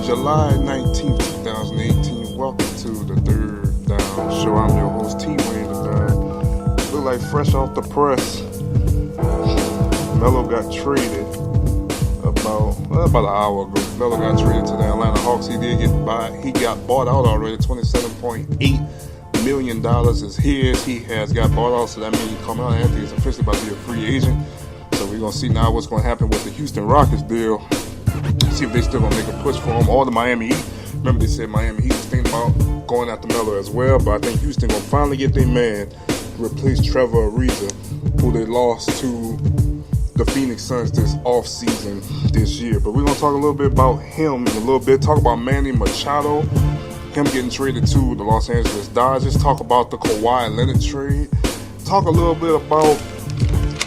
July 19th, 2018. Welcome to the Third Down Show. I'm your host, T. Wayne the Third. Look like fresh off the press. Melo got traded about an hour ago. Melo got traded to the Atlanta Hawks. He got bought out already. $27.8 million is his. He has got bought out, so that means Carmelo Anthony is officially about to be a free agent. So we're going to see now what's going to happen with the Houston Rockets deal. See if they still going to make a push for him, or the Miami Heat. Remember, they said Miami Heat was thinking about going after Melo as well, but I think Houston going to finally get their man to replace Trevor Ariza, who they lost to the Phoenix Suns this offseason this year. But we're going to talk a little bit about him in a little bit, talk about Manny Machado, him getting traded to the Los Angeles Dodgers, talk about the Kawhi Leonard trade, talk a little bit about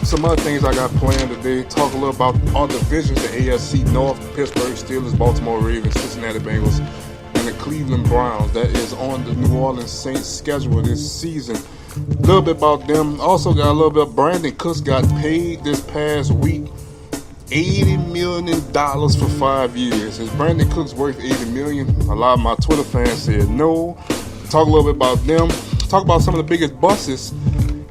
some other things I got planned today. Talk a little about our divisions, the AFC North, Pittsburgh Steelers, Baltimore Ravens, Cincinnati Bengals, and the Cleveland Browns. That is on the New Orleans Saints schedule this season. A little bit about them. Also got a little bit of Brandon Cooks got paid this past week $80 million for 5 years. Is Brandon Cooks worth $80 million? A lot of my Twitter fans said no. Talk a little bit about them. Talk about some of the biggest busts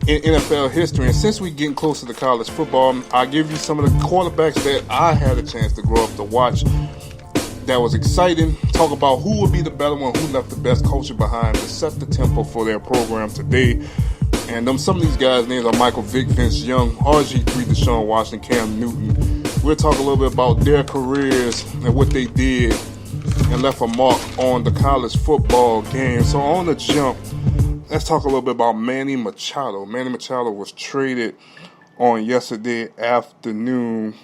in NFL history. And since we're getting closer to college football, I'll give you some of the quarterbacks that I had a chance to grow up to watch that was exciting. Talk about who would be the better one, who left the best culture behind to set the tempo for their program today. And some of these guys' names are Michael Vick, Vince Young, RG3, Deshaun Watson, Cam Newton. We'll talk a little bit about their careers and what they did and left a mark on the college football game. So on the jump, let's talk a little bit about Manny Machado. Manny Machado was traded on yesterday afternoon.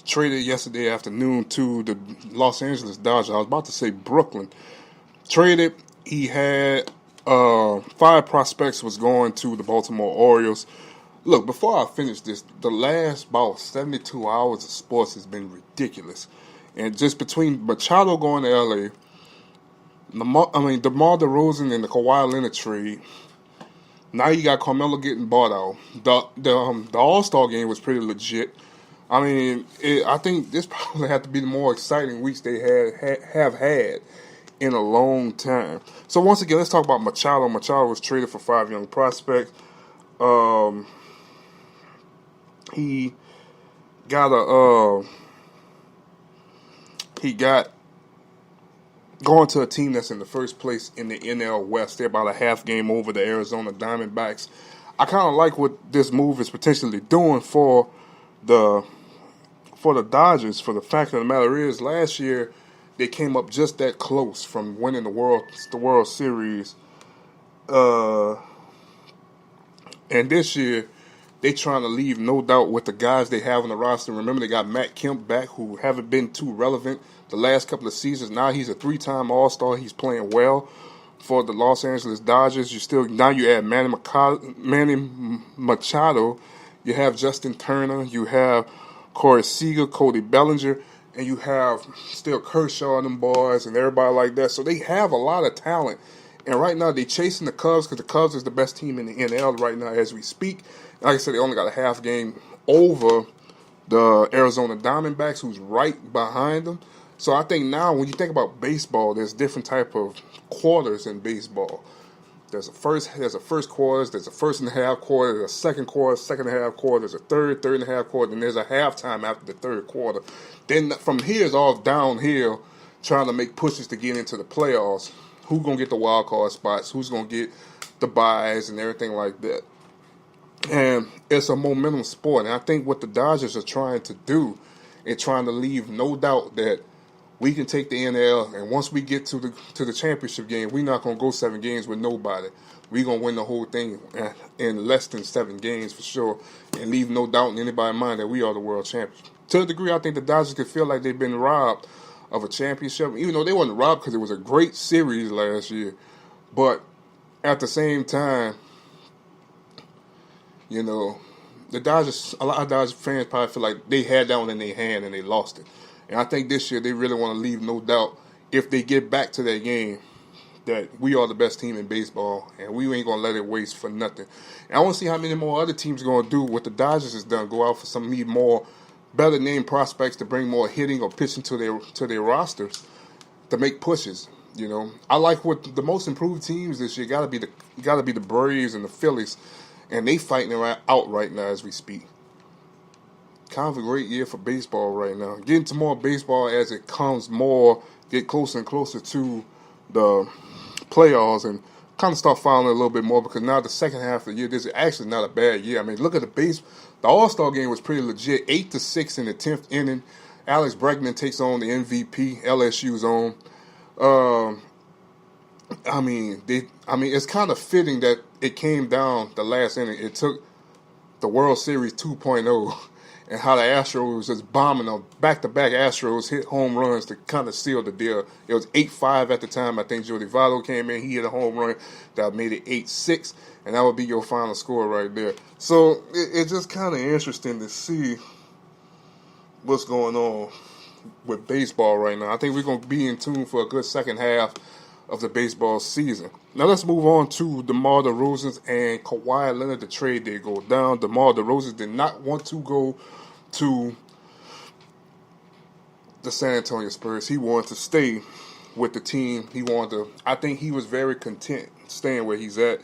To the Los Angeles Dodgers. I was about to say Brooklyn. Traded. He had 5 prospects was going to the Baltimore Orioles. Look, before I finish this, the last about 72 hours of sports has been ridiculous. And just between Machado going to LA, DeMar DeRozan and the Kawhi Leonard trade. Now you got Carmelo getting bought out. The All-Star game was pretty legit. I mean, I think this probably had to be the more exciting weeks they have had in a long time. So once again, let's talk about Machado. Machado was traded for 5 young prospects. He got going to a team that's in the first place in the NL West. They're about a half game over the Arizona Diamondbacks. I kind of like what this move is potentially doing for the Dodgers. For the fact of the matter is, last year they came up just that close from winning the World Series, and this year they trying to leave no doubt with the guys they have on the roster. Remember, they got Matt Kemp back, who haven't been too relevant the last couple of seasons. Now he's a 3-time All-Star. He's playing well for the Los Angeles Dodgers. Now you add Manny Machado. You have Justin Turner. You have Corey Seager, Cody Bellinger, and you have still Kershaw and them boys and everybody like that. So they have a lot of talent. And right now they're chasing the Cubs because the Cubs is the best team in the NL right now as we speak. Like I said, they only got a half game over the Arizona Diamondbacks, who's right behind them. So I think now when you think about baseball, there's different type of quarters in baseball. There's a first quarter, there's a first and a half quarter, there's a second quarter, second and a half quarter, there's a third and a half quarter, and there's a halftime after the third quarter. Then from here is all downhill, trying to make pushes to get into the playoffs. Who's going to get the wild card spots? Who's going to get the buys and everything like that? And it's a momentum sport. And I think what the Dodgers are trying to do is trying to leave no doubt that we can take the NL, and once we get to the championship game, we're not going to go 7 games with nobody. We're going to win the whole thing in less than 7 games for sure, and leave no doubt in anybody's mind that we are the world champions. To a degree, I think the Dodgers could feel like they've been robbed of a championship, even though they wasn't robbed because it was a great series last year. But at the same time, you know, a lot of Dodgers fans probably feel like they had that one in their hand and they lost it. And I think this year they really want to leave no doubt, if they get back to that game, that we are the best team in baseball and we ain't going to let it waste for nothing. And I want to see how many more other teams going to do what the Dodgers has done, go out for some more better name prospects to bring more hitting or pitching to their rosters to make pushes. I like what the most improved teams this year got to be the Braves and the Phillies, and they fighting out right now as we speak. Kind of a great year for baseball right now. Getting to more baseball as it get closer and closer to the playoffs, and kind of start following a little bit more, because now the second half of the year, this is actually not a bad year. I mean, look at the All-Star game was pretty legit. 8-6 in the 10th inning. Alex Bregman takes on the MVP. LSU's on. It's kind of fitting that it came down the last inning. It took the World Series 2.0 and how the Astros was just bombing them. Back-to-back Astros hit home runs to kind of seal the deal. It was 8-5 at the time. I think Jody Votto came in. He hit a home run that made it 8-6, and that would be your final score right there. So it's just kind of interesting to see what's going on with baseball right now. I think we're going to be in tune for a good second half of the baseball season. Now let's move on to DeMar DeRozan and Kawhi Leonard. The trade did go down. DeMar DeRozan did not want to go to the San Antonio Spurs. He wanted to stay with the team. I think he was very content staying where he's at,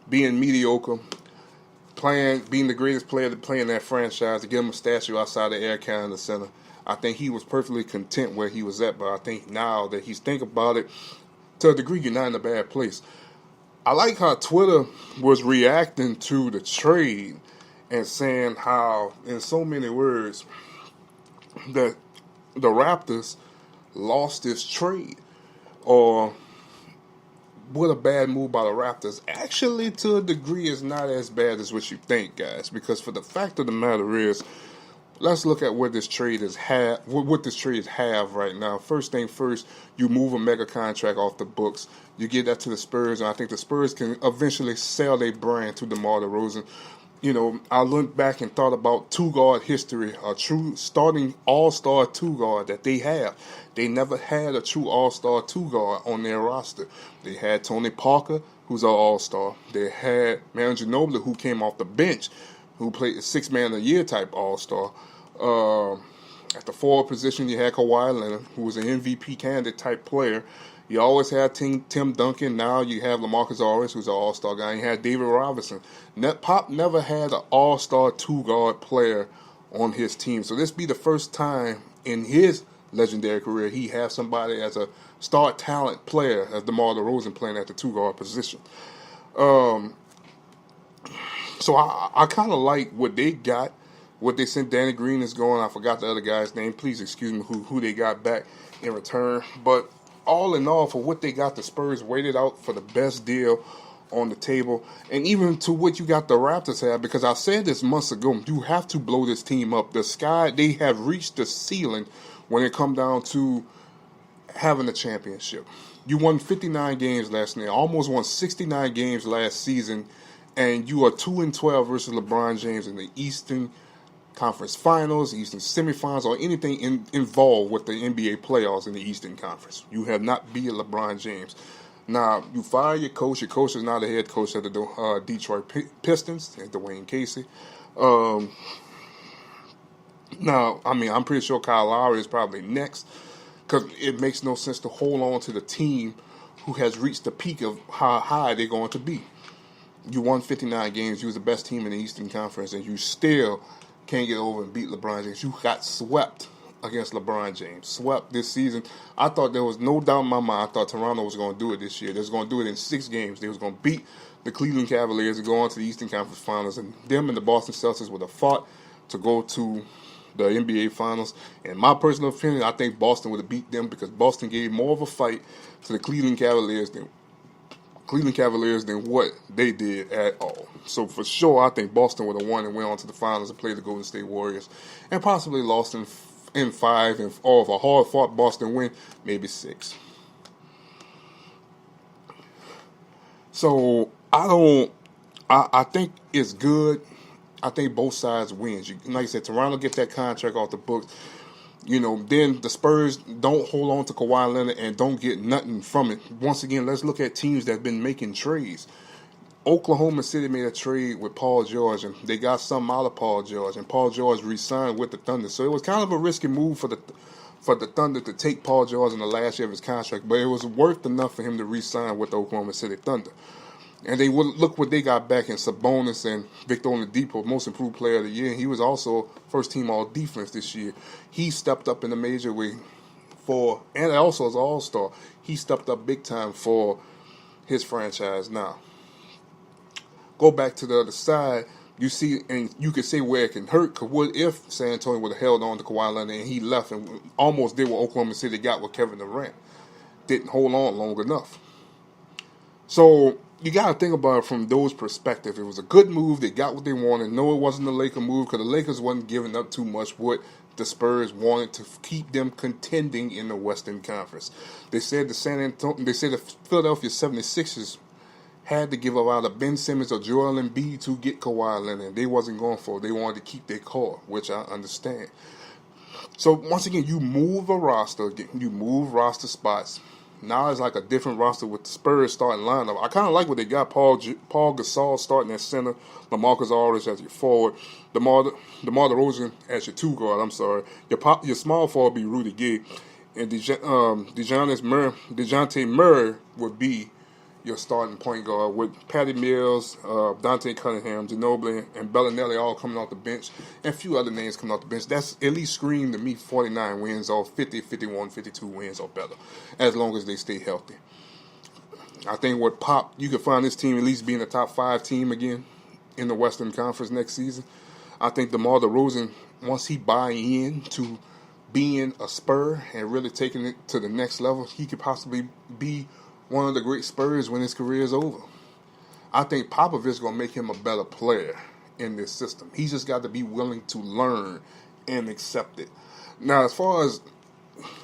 being mediocre, being the greatest player to play in that franchise, to give him a statue outside the Air Canada Center. I think he was perfectly content where he was at, but I think now that he's thinking about it, to a degree, you're not in a bad place. I like how Twitter was reacting to the trade and saying how, in so many words, that the Raptors lost this trade, or what a bad move by the Raptors. Actually, to a degree, it's not as bad as what you think, guys, because for the fact of the matter is, let's look at what this trade have right now. First thing first, you move a mega contract off the books. You get that to the Spurs, and I think the Spurs can eventually sell their brand to DeMar DeRozan. I looked back and thought about two-guard history, a true starting all-star two-guard that they have. They never had a true all-star two-guard on their roster. They had Tony Parker, who's an all-star. They had Manu Ginobili, who came off the bench, who played a six-man-a-year type all-star. At the forward position, you had Kawhi Leonard, who was an MVP candidate type player. You always had Tim Duncan. Now you have LaMarcus Aldridge, who's an all-star guy. You had David Robinson. Pop never had an all-star two-guard player on his team. So this be the first time in his legendary career he has somebody as a star talent player, as DeMar DeRozan, playing at the two-guard position. So I kind of like what they got. What they sent Danny Green is going. I forgot the other guy's name. Please excuse me who they got back in return. But all in all, for what they got, the Spurs waited out for the best deal on the table. And even to what you got the Raptors have, because I said this months ago, you have to blow this team up. They have reached the ceiling when it comes down to having a championship. You won 59 games last year, almost won 69 games last season, and you are 2-12 versus LeBron James in the Eastern Conference Finals, Eastern Semifinals, or anything involved with the NBA playoffs in the Eastern Conference. You have not beat LeBron James. Now, you fire your coach. Your coach is now the head coach of the Detroit Pistons, Dwayne Casey. Now, I'm pretty sure Kyle Lowry is probably next, because it makes no sense to hold on to the team who has reached the peak of how high they're going to be. You won 59 games. You was the best team in the Eastern Conference, and you still can't get over and beat LeBron James. You got swept against LeBron James. Swept this season. I thought there was no doubt in my mind. I thought Toronto was going to do it this year. They was going to do it in 6 games. They was going to beat the Cleveland Cavaliers and go on to the Eastern Conference Finals. And them and the Boston Celtics would have fought to go to the NBA Finals. In my personal opinion, I think Boston would have beat them, because Boston gave more of a fight to the Cleveland Cavaliers than what they did at all. So for sure, I think Boston would have won and went on to the finals and played the Golden State Warriors, and possibly lost in 5, and or if a hard-fought Boston win, maybe 6. So I think it's good. I think both sides wins. Like I said, Toronto get that contract off the books. Then the Spurs don't hold on to Kawhi Leonard and don't get nothing from it. Once again, let's look at teams that have been making trades. Oklahoma City made a trade with Paul George, and they got something out of Paul George, and Paul George re-signed with the Thunder. So it was kind of a risky move for the Thunder to take Paul George in the last year of his contract, but it was worth enough for him to re-sign with the Oklahoma City Thunder. And they look what they got back in Sabonis and Victor Oladipo, most improved player of the year. He was also first team all defense this year. He stepped up in a major way and also as an all-star. He stepped up big time for his franchise now. Go back to the other side, you see, and you could say where it can hurt, because what if San Antonio would have held on to Kawhi Leonard and he left and almost did what Oklahoma City got with Kevin Durant? Didn't hold on long enough. So you got to think about it from those perspectives. It was a good move. They got what they wanted. No, it wasn't a Laker move, because the Lakers wasn't giving up too much what the Spurs wanted to keep them contending in the Western Conference. They said the Philadelphia 76ers had to give up either Ben Simmons or Joel Embiid to get Kawhi Leonard. They wasn't going for it. They wanted to keep their core, which I understand. So once again, you move a roster, you move roster spots. Now it's like a different roster with the Spurs starting lineup. I kind of like what they got. Paul Gasol starting at center, LaMarcus Aldridge as your forward, DeMar DeRozan as your two guard. I'm sorry, your small forward be Rudy Gay, and Dejounte Murray would be your starting point guard, with Patty Mills, Dante Cunningham, Ginobili, and Bellinelli all coming off the bench, and a few other names coming off the bench. That's at least screamed to me 49 wins or 50, 51, 52 wins or better, as long as they stay healthy. I think with Pop, you can find this team at least being a top 5 team again in the Western Conference next season. I think DeMar DeRozan, once he buy in to being a Spur and really taking it to the next level, he could possibly be one of the great Spurs when his career is over. I think Popovich is going to make him a better player in this system. He's just got to be willing to learn and accept it. Now, as far as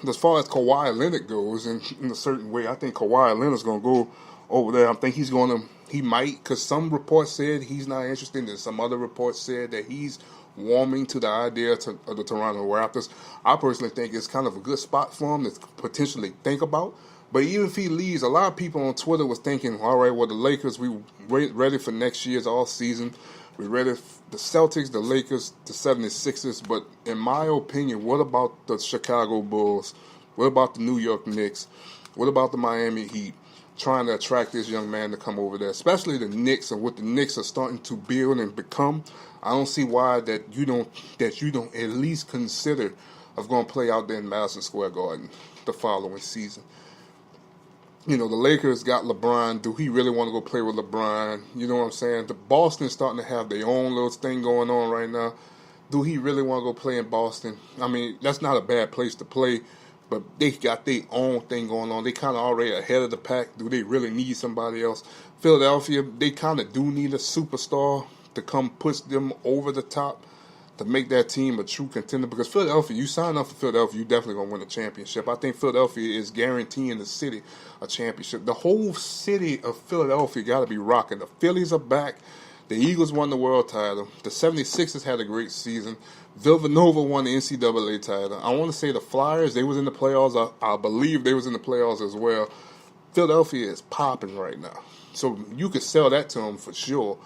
Kawhi Leonard goes, in a certain way, I think Kawhi Leonard's going to go over there. I think he might, because some reports said he's not interested, and some other reports said that he's warming to the idea of the Toronto Raptors. I personally think it's kind of a good spot for him to potentially think about. But even if he leaves, a lot of people on Twitter was thinking, all right, well, the Lakers, we ready for next year's all season. We're ready for the Celtics, the Lakers, the 76ers. But in my opinion, what about the Chicago Bulls? What about the New York Knicks? What about the Miami Heat? Trying to attract this young man to come over there, especially the Knicks and what the Knicks are starting to build and become. I don't see why that you don't at least consider of going to play out there in Madison Square Garden the following season. You know, the Lakers got LeBron. Do he really want to go play with LeBron? You know what I'm saying? The Boston's starting to have their own little thing going on right now. Do he really want to go play in Boston? I mean, that's not a bad place to play, but they got their own thing going on. They kind of already ahead of the pack. Do they really need somebody else? Philadelphia, they kind of do need a superstar to come push them over the top to make that team a true contender, because Philadelphia, you sign up for Philadelphia, you definitely going to win a championship. I think Philadelphia is guaranteeing the city a championship. The whole city of Philadelphia got to be rocking. The Phillies are back. The Eagles won the world title. The 76ers had a great season. Villanova won the NCAA title. I want to say the Flyers, they was in the playoffs. I believe they was in the playoffs as well. Philadelphia is popping right now. So you could sell that to them for sure.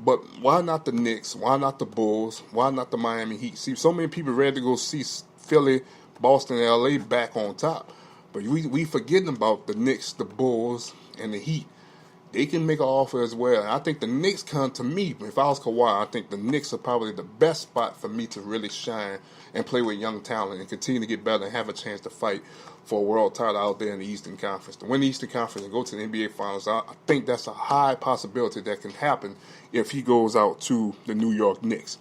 But why not the Knicks? Why not the Bulls? Why not the Miami Heat? See, so many people ready to go see Philly, Boston, and LA back on top. But we forgetting about the Knicks, the Bulls, and the Heat. They can make an offer as well. And I think the Knicks come to me, if I was Kawhi, I think the Knicks are probably the best spot for me to really shine and play with young talent and continue to get better and have a chance to fight for a world title out there in the Eastern Conference. To win the Eastern Conference and go to the NBA Finals, I think that's a high possibility that can happen if he goes out to the New York Knicks.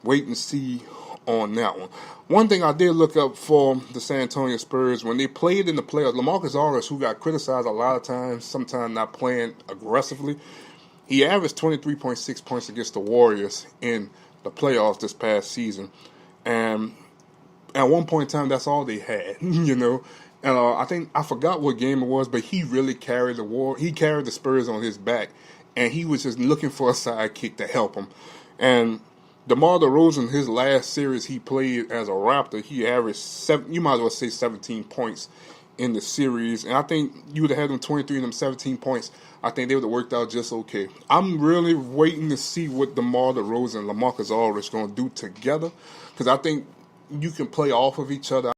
Wait and see on that one. One thing I did look up for the San Antonio Spurs, when they played in the playoffs, LaMarcus Aldridge, who got criticized a lot of times, sometimes not playing aggressively, he averaged 23.6 points against the Warriors in the playoffs this past season. And at one point in time, that's all they had, you know. And I forgot what game it was, but he really carried he carried the Spurs on his back, and he was just looking for a sidekick to help him. And DeMar DeRozan, his last series he played as a Raptor, he averaged you might as well say 17 points in the series. And I think you would have had them 23 and them 17 points. I think they would have worked out just okay. I'm really waiting to see what DeMar DeRozan and LaMarcus Aldridge going to do together, because I think you can play off of each other.